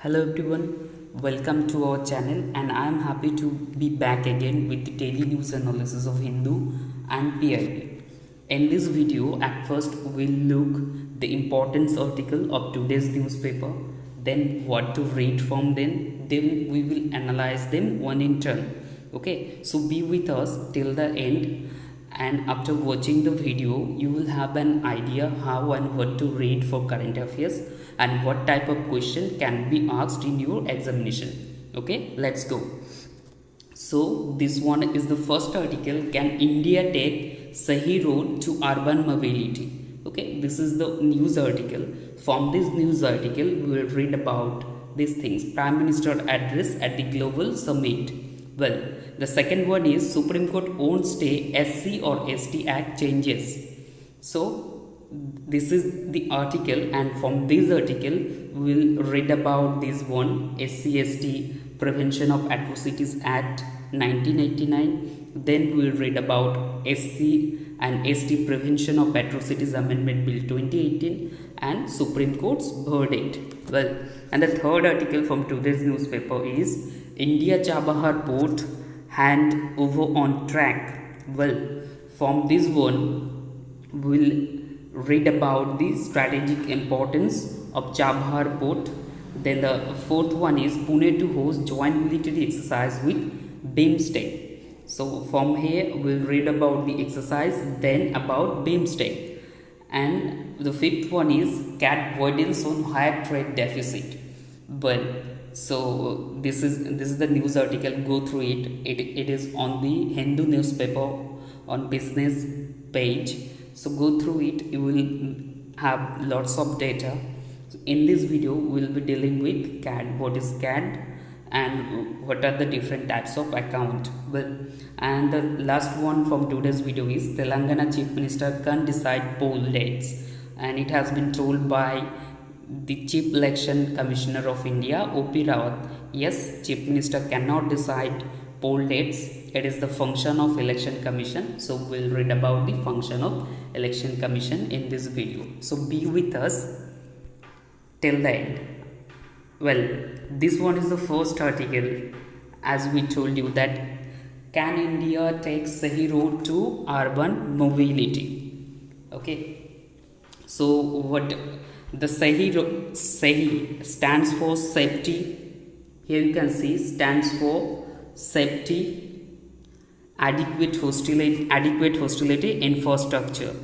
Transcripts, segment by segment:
Hello everyone, welcome to our channel and I am happy to be back again with the daily news analysis of Hindu and PIB. In this video, at first we'll look the importance article of today's newspaper, then what to read from them, then we will analyze them one in turn. Okay, so be with us till the end, and after watching the video you will have an idea how and what to read for current affairs and what type of question can be asked in your examination. Okay, let's go. So this one is the first article, can India take Sahi road to urban mobility? Okay, this is the news article. From this news article we will read about these things. Prime Minister address at the global summit. Well, the second one is Supreme Court won't stay SC or ST Act changes. So this is the article, and from this article we will read about this one, SC/ST Prevention of Atrocities Act 1989. Then we will read about SC and ST Prevention of Atrocities Amendment Bill 2018 and Supreme Court's verdict. Well, and the third article from today's newspaper is India Chabahar Port hand over on track. Well, from this one we'll read about the strategic importance of Chabahar Port. Then the fourth one is Pune to host joint military exercise with BIMSTEC. So from here we'll read about the exercise, then about BIMSTEC. And the fifth one is cat avoidance on higher trade deficit. Well, so this is the news article. Go through it. It is on the Hindu newspaper on business page. So go through it. You will have lots of data. So in this video we will be dealing with CAD. What is CAD and what are the different types of account? Well, and the last one from today's video is Telangana Chief Minister can't decide poll dates, and it has been told by the Chief Election Commissioner of India, O.P. Rawat. Yes, Chief Minister cannot decide poll dates. It is the function of Election Commission. So we'll read about the function of Election Commission in this video. So be with us till the end. Well, this one is the first article. As we told you that can India take Sahi road to urban mobility? Okay. So what the Sahi stands for safety. Here you can see stands for safety, adequate hostility infrastructure.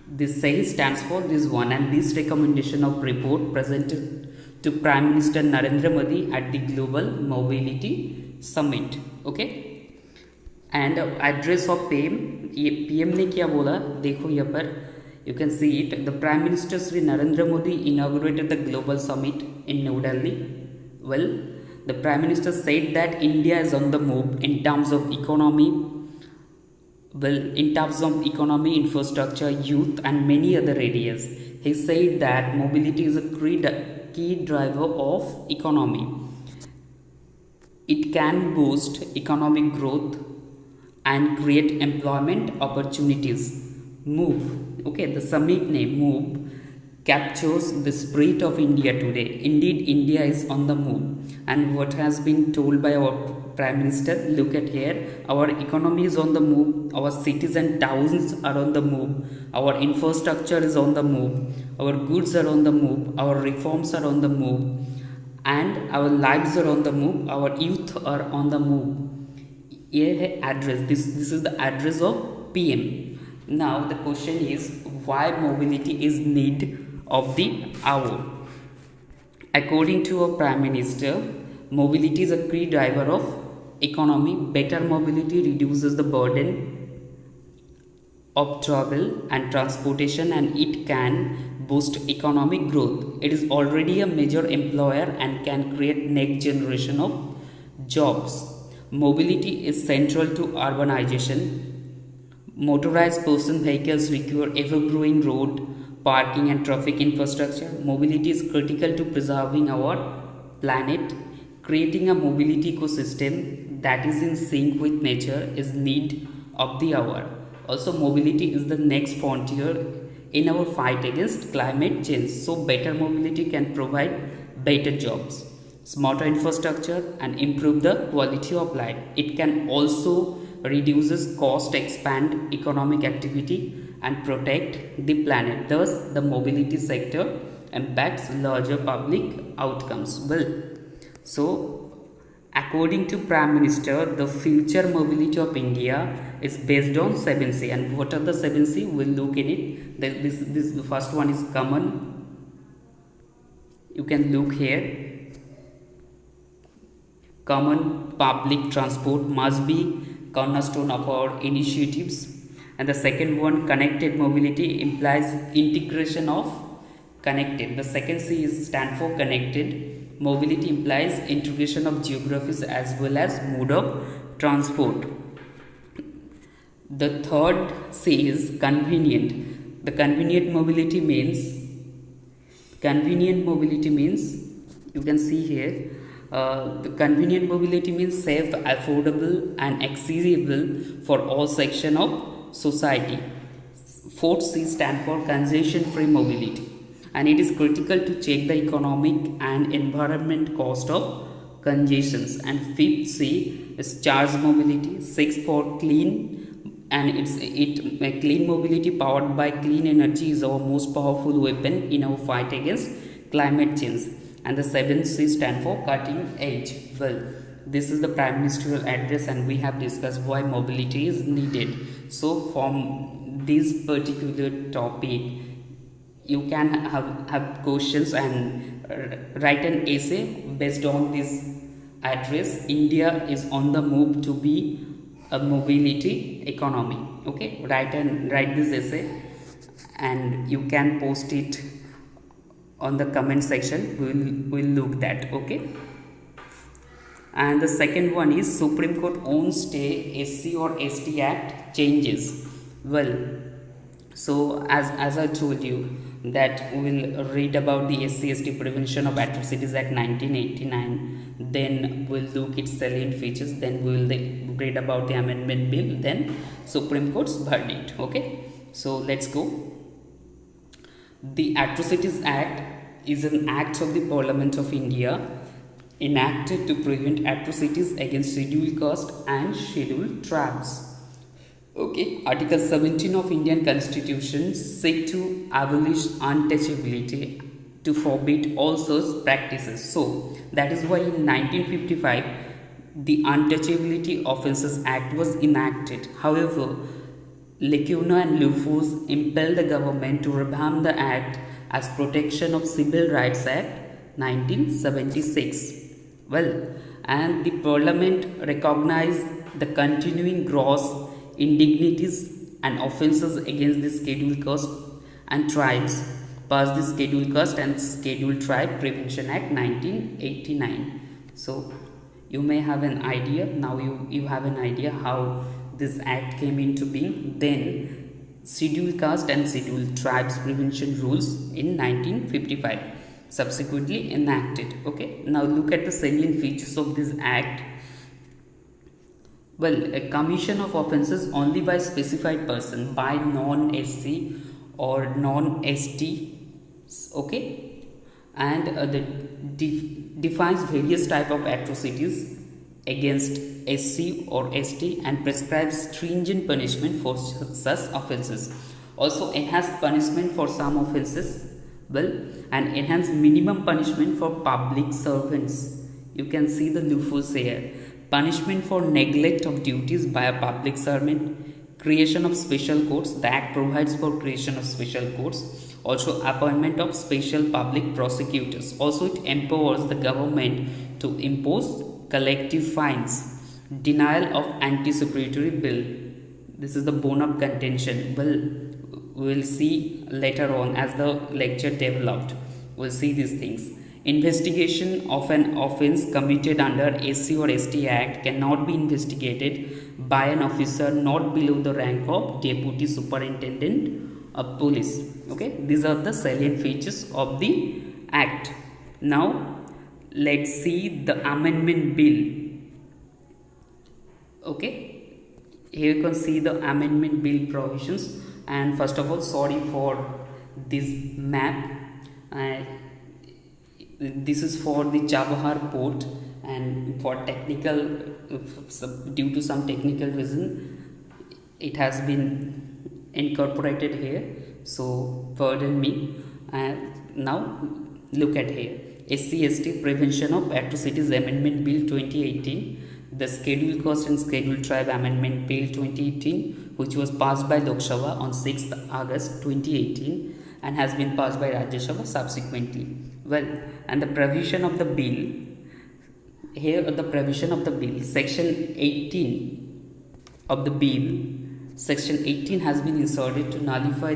This Sahi stands for this one, and this recommendation of report presented to Prime Minister Narendra Modi at the Global Mobility Summit. Okay, and address of PM ने क्या बोला देखो यहाँ पर. You can see it. The Prime Minister Sri Narendra Modi inaugurated the global summit in New Delhi. Well, the Prime Minister said that India is on the move in terms of economy. Well, in terms of economy, infrastructure, youth, and many other areas. He said that mobility is a key driver of economy. It can boost economic growth and create employment opportunities. Move. Okay, the summit name Move captures the spirit of India today. Indeed, India is on the move. And what has been told by our Prime Minister, look at here, our economy is on the move, our cities and towns are on the move, our infrastructure is on the move, our goods are on the move, our reforms are on the move, and our lives are on the move, our youth are on the move. Here address, this is the address of PM. Now the question is, why mobility is need of the hour? According to our Prime Minister, mobility is a key driver of economy. Better mobility reduces the burden of travel and transportation, and it can boost economic growth. It is already a major employer and can create next generation of jobs. Mobility is central to urbanization. Motorized person vehicles require ever-growing road, parking and traffic infrastructure. Mobility is critical to preserving our planet. Creating a mobility ecosystem that is in sync with nature is need of the hour. Also, mobility is the next frontier in our fight against climate change. So better mobility can provide better jobs. smarter infrastructure, and improve the quality of life. It can also reduces cost, expand economic activity, and protect the planet. Thus, the mobility sector impacts larger public outcomes. Well, so according to Prime Minister, the future mobility of India is based on 7C. And what are the 7C? We'll look in it. The first one is common. You can look here. Common public transport must be cornerstone of our initiatives. And the second one, connected mobility, implies integration of connected. The second C is stand for connected. Mobility implies integration of geographies as well as mode of transport. The third C is convenient. The convenient mobility means you can see here, the convenient mobility means safe, affordable, and accessible for all sections of society. Fourth C stand for congestion free mobility, and it is critical to check the economic and environment cost of congestions. And fifth C is charge mobility. Sixth for clean, and clean mobility powered by clean energy is our most powerful weapon in our fight against climate change. And the seventh C stand for cutting edge. Well, this is the Prime Ministerial address, and we have discussed why mobility is needed. So from this particular topic, you can have questions and write an essay based on this address. India is on the move to be a mobility economy. Okay, write this essay, and you can post it on the comment section. We'll look that. Okay. And the second one is Supreme Court owns stay SC or ST Act changes. Well, so as I told you that we'll read about the SC/ST Prevention of Atrocities Act 1989, then we'll look its salient features, then we'll read about the amendment bill, then Supreme Court's verdict. Okay, so let's go. The Atrocities Act is an act of the Parliament of India enacted to prevent atrocities against scheduled caste and scheduled tribes. Okay, Article 17 of Indian Constitution seek to abolish untouchability, to forbid all such practices. So that is why in 1955 the Untouchability Offences Act was enacted. However, Lecuna and Lufus impelled the government to revamp the act as Protection of Civil Rights Act 1976. Well, and the Parliament recognized the continuing gross indignities and offences against the scheduled caste and tribes, passed the Scheduled Caste and Scheduled Tribe Prevention Act 1989. So you may have an idea, now you have an idea how this act came into being. Then Scheduled Caste and Scheduled Tribes Prevention Rules in 1955 subsequently enacted. Okay, now look at the salient features of this act. Well, a commission of offences only by specified person, by non-SC or non-ST. Okay, and defines various type of atrocities against SC or ST and prescribes stringent punishment for such offences. Also enhanced punishment for some offences. Well, and enhanced minimum punishment for public servants. You can see the loopholes here. Punishment for neglect of duties by a public servant, creation of special courts. The Act provides for creation of special courts. Also appointment of special public prosecutors. Also it empowers the government to impose collective fines. Denial of anti-superatory bill. This is the bone of contention. Well, we will see later on as the lecture developed. We'll see these things. Investigation of an offence committed under SC or ST Act cannot be investigated by an officer not below the rank of Deputy Superintendent of Police. Okay, these are the salient features of the Act. Now, let's see the amendment bill. Okay, here you can see the amendment bill provisions. And first of all, sorry for this map. this is for the Chabahar port, and for technical, due to some technical reason, it has been incorporated here, so pardon me. And now look at here, SC/ST Prevention of Atrocities Amendment Bill 2018, the Scheduled Caste and Scheduled Tribe Amendment Bill 2018, which was passed by Lok Sabha on 6th August 2018 and has been passed by Rajya Sabha subsequently. Well, and the provision of the bill, here the provision of the bill, section 18 of the bill, section 18 has been inserted to nullify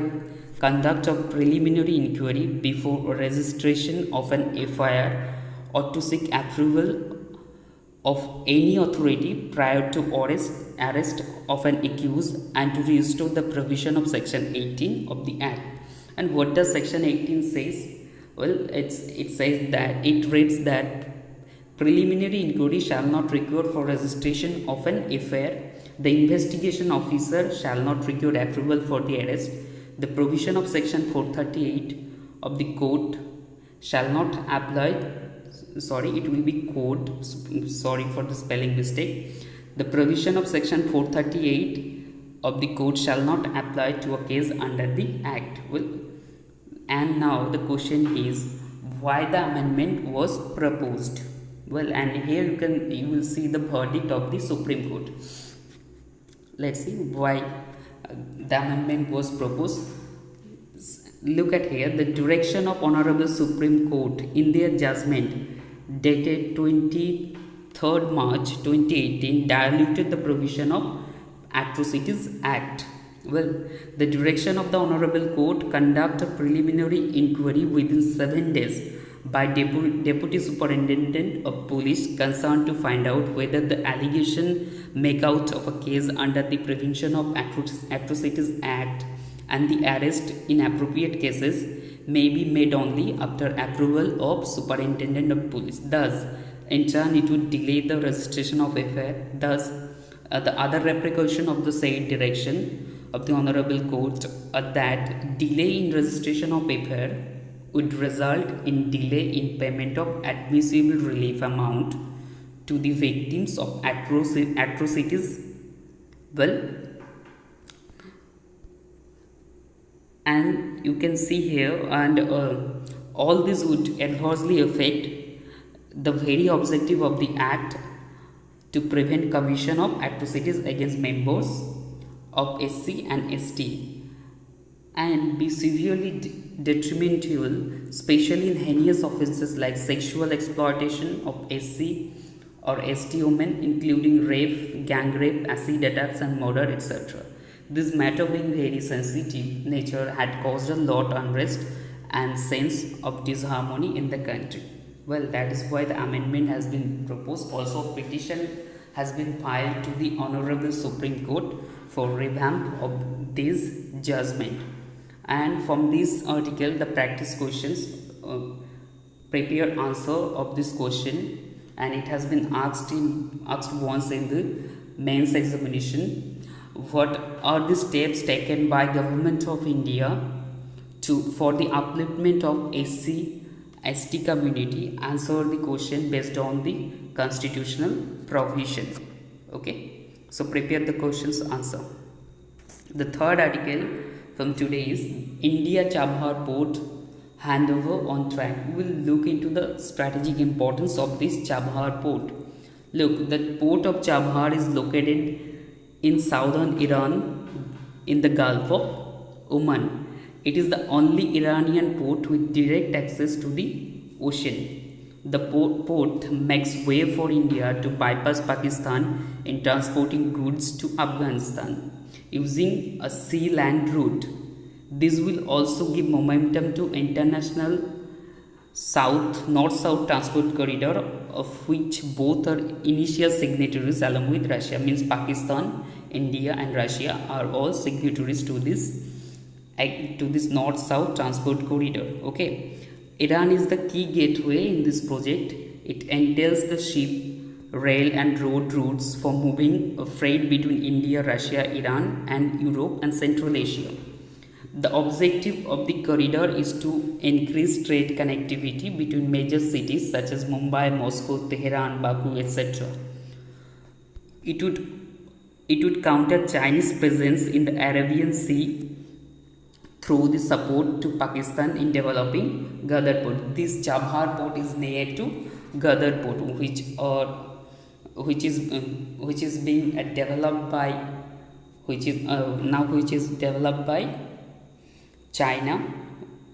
conduct of preliminary inquiry before registration of an FIR or to seek approval of any authority prior to arrest of an accused, and to restore the provision of section 18 of the Act. And what does section 18 says? Well, it says that, it reads that preliminary inquiry shall not require for registration of an FIR. The investigation officer shall not require approval for the arrest. The provision of section 438 of the code shall not apply. Sorry, it will be code. Sorry for the spelling mistake. The provision of section 438 of the code shall not apply to a case under the Act. Well, and now the question is, why the amendment was proposed? Well, and here you will see the verdict of the Supreme Court. Let's see why the amendment was proposed. Look at here, the direction of Honorable Supreme Court in their judgment dated 23rd March 2018 diluted the provision of Atrocities Act. Well, the direction of the Honorable Court conduct a preliminary inquiry within 7 days by Deputy Superintendent of Police concerned to find out whether the allegation make out of a case under the Prevention of Atrocities Act and the arrest in appropriate cases may be made only after approval of Superintendent of Police. Thus, in turn, it would delay the registration of FIR. Thus, the other repercussion of the said direction of the Honorable Court that delay in registration of FIR would result in delay in payment of admissible relief amount to the victims of atrocities. Well, and you can see here, and all this would adversely affect the very objective of the Act to prevent commission of atrocities against members of SC and ST, and be severely detrimental, especially in heinous offences like sexual exploitation of SC or ST women, including rape, gang rape, acid attacks and murder, etc. This matter being very sensitive nature had caused a lot unrest and sense of disharmony in the country. Well, that is why the amendment has been proposed. Also, a petition has been filed to the Honorable Supreme Court for revamp of this judgment. And from this article, the practice questions, prepare answer of this question, and it has been asked once in the mains examination. What are the steps taken by Government of India for the upliftment of SC/ST community? Answer the question based on the constitutional provision. Okay, so prepare the questions answer. The third article from today is India Chabahar Port handover on track. We will look into the strategic importance of this Chabahar port. Look, the port of Chabahar is located in southern Iran in the Gulf of Oman. It is the only Iranian port with direct access to the ocean. The port makes way for India to bypass Pakistan in transporting goods to Afghanistan using a sea-land route. This will also give momentum to international north-south transport corridor, of which both are initial signatories along with Russia. Means Pakistan, India and Russia are all signatories to this north-south transport corridor. Okay, Iran is the key gateway in this project. It entails the ship, rail and road routes for moving freight between India, Russia, Iran and Europe and Central Asia. The objective of the corridor is to increase trade connectivity between major cities such as Mumbai, Moscow, Tehran, Baku, etc. It would counter Chinese presence in the Arabian Sea through the support to Pakistan in developing Ghadar port. This Chabhar port is near to Ghadar port, which is being developed by developed by China.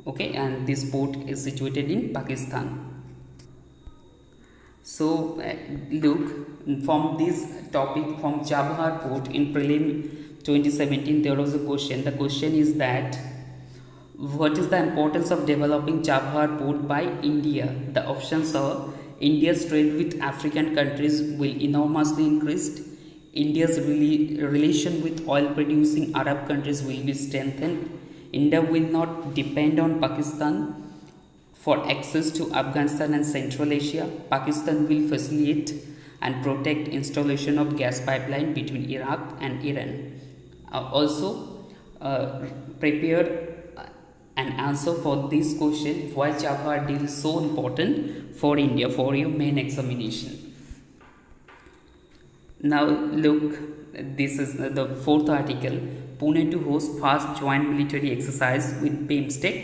Okay, and this port is situated in Pakistan. So look, from this topic, from Chabhar port in prelim 2017, there was a question. The question is that what is the importance of developing Chabhar port by India? The options are: India's trade with African countries will enormously increase, India's relation with oil producing Arab countries will be strengthened, India will not depend on Pakistan for access to Afghanistan and Central Asia, Pakistan will facilitate and protect installation of gas pipeline between Iraq and Iran. Prepare an answer for this question: why Chabhar deal is so important for India, for your main examination. Now look, this is the fourth article. Pune to host first joint military exercise with BIMSTEC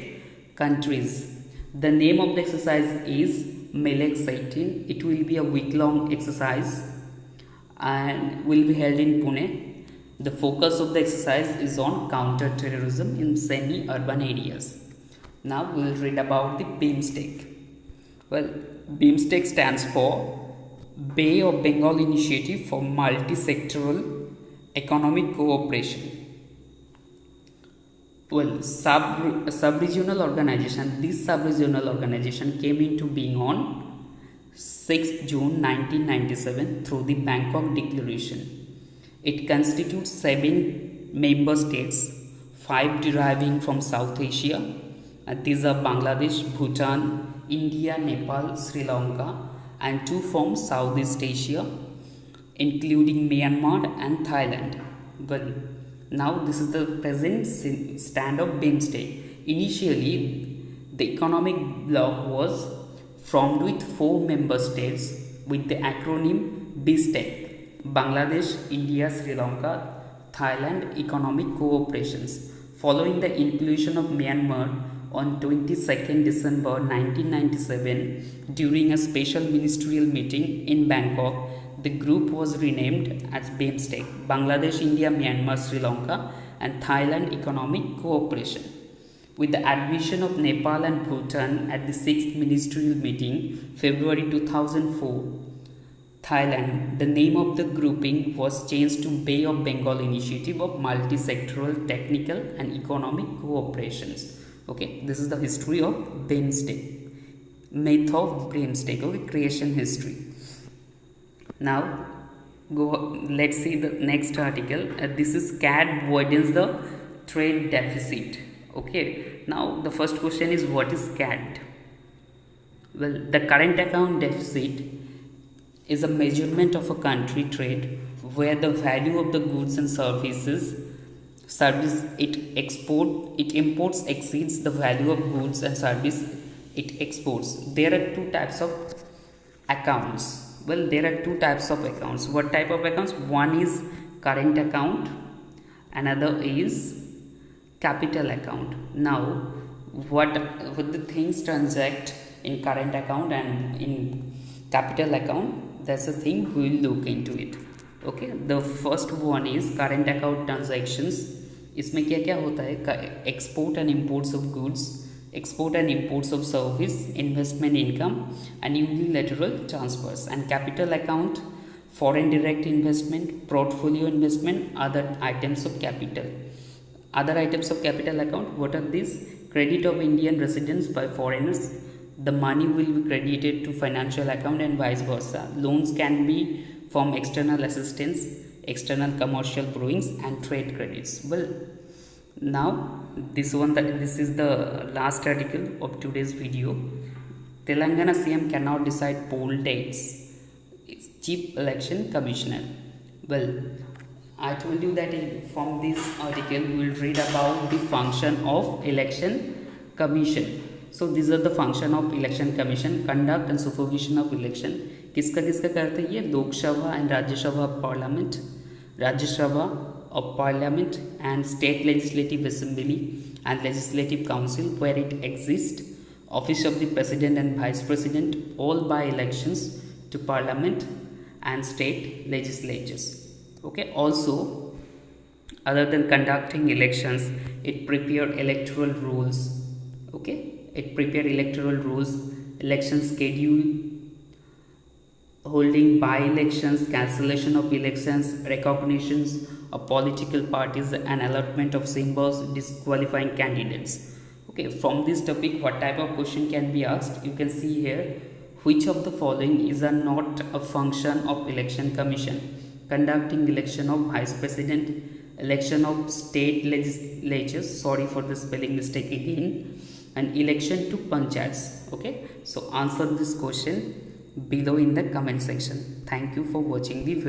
countries. The name of the exercise is September'18. It will be a week-long exercise and will be held in Pune. The focus of the exercise is on counter-terrorism in semi-urban areas. Now we will read about the BIMSTEC. Well, BIMSTEC stands for Bay of Bengal Initiative for Multi-Sectoral Economic Cooperation. Well, sub-regional organization. This sub-regional organization came into being on 6th June 1997 through the Bangkok Declaration. It constitutes 7 member states, 5 deriving from South Asia. These are Bangladesh, Bhutan, India, Nepal, Sri Lanka, and 2 from Southeast Asia, including Myanmar and Thailand. Well, now this is the present stand of BIMSTEC. Initially, the economic bloc was formed with 4 member states with the acronym BISTEC: Bangladesh, India, Sri Lanka, Thailand Economic Cooperations. Following the inclusion of Myanmar on 22nd December 1997 during a special ministerial meeting in Bangkok, the group was renamed as BIMSTEC: Bangladesh, India, Myanmar, Sri Lanka and Thailand Economic Cooperation. With the admission of Nepal and Bhutan at the 6th ministerial meeting, February 2004, Thailand, the name of the grouping was changed to Bay of Bengal Initiative of Multi-Sectoral Technical and Economic Cooperations. Okay, this is the history of BIMSTEC, myth of BIMSTEC, okay, creation history. Now, let's see the next article. This is CAD widens the trade deficit. Okay, now the first question is, what is CAD? Well, the current account deficit is a measurement of a country trade where the value of the goods and services it imports exceeds the value of goods and service it exports. There are 2 types of accounts. Well, there are 2 types of accounts. What type of accounts? One is current account, another is capital account. Now, what the things transact in current account and in capital account, that's the thing we will look into it. Okay, the first one is current account transactions. इसमें क्या क्या होता है? Export and imports of goods, export and imports of service, investment income and unilateral transfers. And capital account, foreign direct investment, portfolio investment, other items of capital. Other items of capital account, what are these? Credit of Indian residents by foreigners. The money will be credited to financial account and vice versa. Loans can be from external assistance, external commercial borrowings and trade credits. Well, now this is the last article of today's video. Telangana CM cannot decide poll dates. It's Chief Election Commissioner. Well, I told you that from this article we will read about the function of election commission. So these are the function of election commission: conduct and supervision of election. किसका किसका करते हैं ये? Lok Sabha and Rajya Sabha parliament, Rajya Sabha of parliament and state legislative assembly and legislative council where it exists, office of the president and vice president, all by elections to parliament and state legislatures. Okay, also other than conducting elections, it prepare electoral rules. Okay, it prepare electoral rules, election schedule, holding by-elections, cancellation of elections, recognitions of political parties and allotment of symbols, disqualifying candidates. Okay, from this topic what type of question can be asked? You can see here, which of the following is not a function of election commission? Conducting election of vice president, election of state legislatures, sorry for the spelling mistake again, and election to panchayats. Okay, so answer this question below in the comment section. Thank you for watching the video.